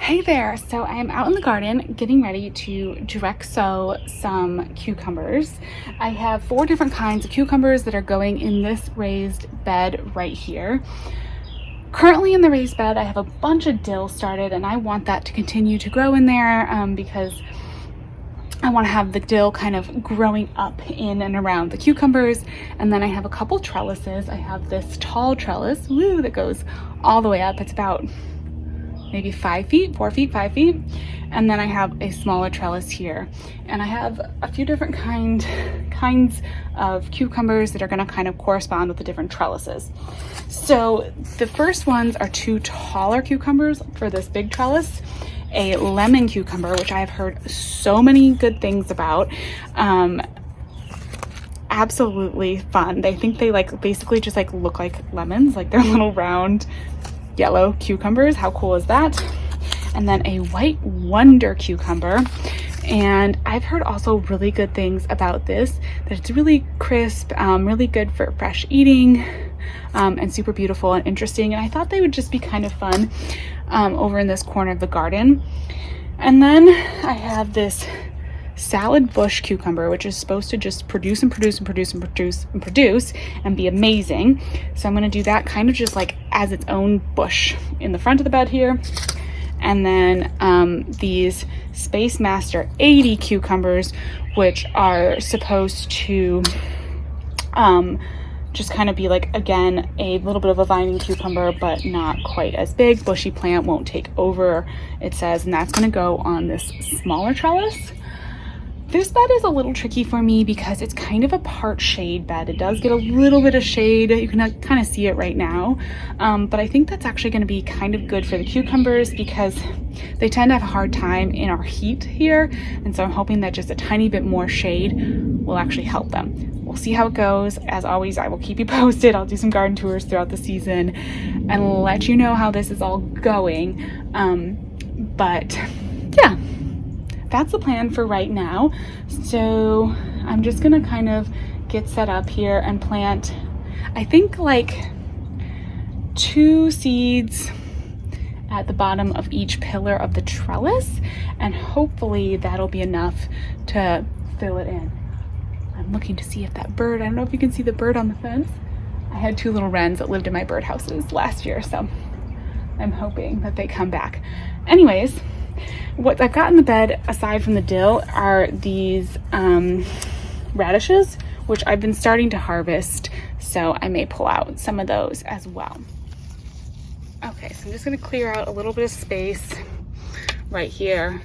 Hey there, so I am out in the garden getting ready to direct sow some cucumbers. I have 4 different kinds of cucumbers that are going in this raised bed right here. Currently in the raised bed, I have a bunch of dill started and I want that to continue to grow in there because I want to have the dill kind of growing up in and around the cucumbers. And then I have a couple trellises. I have this tall trellis, that goes all the way up. It's about maybe 5 feet, 4 feet, 5 feet. And then I have a smaller trellis here. And I have a few different kinds of cucumbers that are gonna kind of correspond with the different trellises. So the first ones are 2 taller cucumbers for this big trellis. A lemon cucumber, which I've heard so many good things about. Absolutely fun. They think they basically just look like lemons, like they're little round yellow cucumbers. How cool is that? And then a white wonder cucumber, and I've heard also really good things about this, that it's really crisp, really good for fresh eating, and super beautiful and interesting. And I thought they would just be kind of fun over in this corner of the garden. And then I have this salad bush cucumber, which is supposed to just produce and produce and produce and produce and produce and be amazing. So I'm going to do that kind of just as its own bush in the front of the bed here. And then these Space Master 80 cucumbers, which are supposed to just kind of be again, a little bit of a vining cucumber, but not quite as big. Bushy plant, won't take over, it says, and that's going to go on this smaller trellis. This bed is a little tricky for me because it's kind of a part shade bed. It does get a little bit of shade. You can kind of see it right now. But I think that's actually going to be kind of good for the cucumbers because they tend to have a hard time in our heat here. And so I'm hoping that just a tiny bit more shade will actually help them. We'll see how it goes. As always, I will keep you posted. I'll do some garden tours throughout the season and let you know how this is all going. But yeah. That's the plan for right now. So I'm just gonna kind of get set up here and plant, I think 2 seeds at the bottom of each pillar of the trellis, and hopefully that'll be enough to fill it in. I'm looking to see if that bird, I don't know if you can see the bird on the fence. I had 2 little wrens that lived in my birdhouses last year, so I'm hoping that they come back. Anyways, what I've got in the bed, aside from the dill, are these radishes, which I've been starting to harvest, so I may pull out some of those as well. Okay, so I'm just going to clear out a little bit of space right here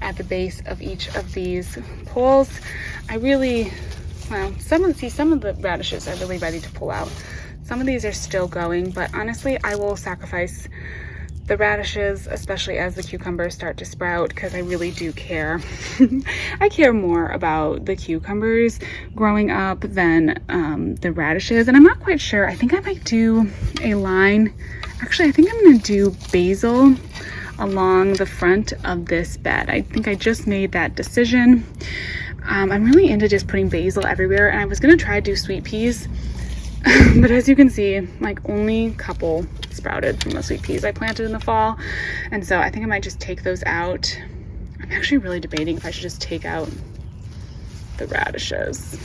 at the base of each of these poles. Some of the radishes are really ready to pull out. Some of these are still going, but honestly, I will sacrifice the radishes, especially as the cucumbers start to sprout, because I really do care. I care more about the cucumbers growing up than the radishes. And I'm not quite sure. I think I might do a line. Actually, I think I'm going to do basil along the front of this bed. I think I just made that decision. I'm really into just putting basil everywhere, and I was going to try to do sweet peas. But as you can see, only a couple sprouted from the sweet peas I planted in the fall. And so I think I might just take those out. I'm actually really debating if I should just take out the radishes.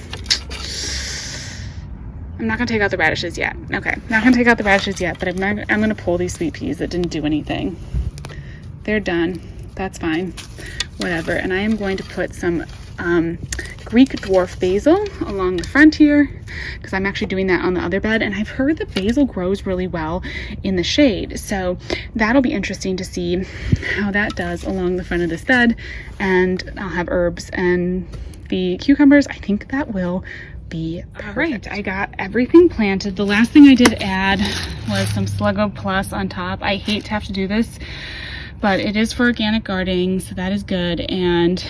I'm not gonna take out the radishes yet. Okay, not gonna take out the radishes yet, but I'm gonna pull these sweet peas that didn't do anything. They're done, that's fine, whatever. And I am going to put some Greek dwarf basil along the front here, because I'm actually doing that on the other bed, and I've heard that basil grows really well in the shade, so that'll be interesting to see how that does along the front of this bed. And I'll have herbs and the cucumbers. I think that will be perfect. All right, I got everything planted. The last thing I did add was some Sluggo Plus on top. I hate to have to do this, but it is for organic gardening, so that is good. And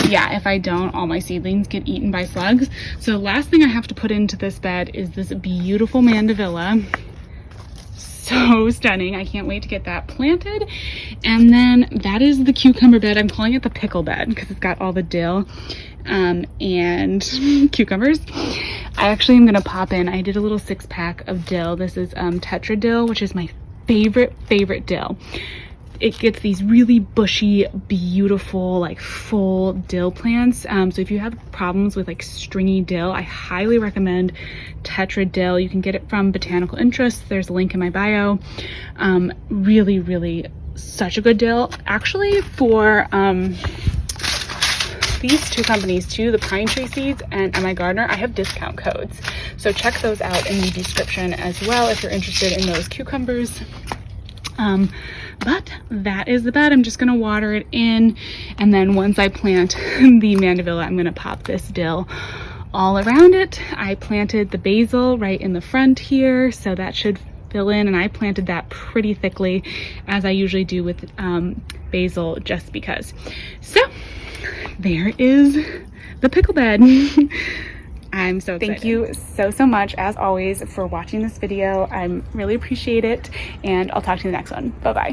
yeah, if I don't, all my seedlings get eaten by slugs. So the last thing I have to put into this bed is this beautiful mandevilla. So stunning. I can't wait to get that planted. And then that is the cucumber bed. I'm calling it the pickle bed because it's got all the dill and cucumbers. I actually am going to pop in, I did a little 6-pack of dill. This is Tetra dill, which is my favorite dill. it gets these really bushy, beautiful, like full dill plants. So if you have problems with like stringy dill, I highly recommend Tetra dill. You can get it from Botanical Interests. There's a link in my bio. Really, really such a good dill. Actually, for these two companies too, the Pinetree seeds and My Gardener, I have discount codes. So check those out in the description as well if you're interested in those cucumbers. But that is the bed. I'm just gonna water it in, and then once I plant the mandevilla, I'm gonna pop this dill all around it. I planted the basil right in the front here, so that should fill in, and I planted that pretty thickly as I usually do with basil, just because. So there is the pickle bed. I'm so excited. Thank you so much, as always, for watching this video. I really appreciate it, and I'll talk to you in the next one. Bye-bye.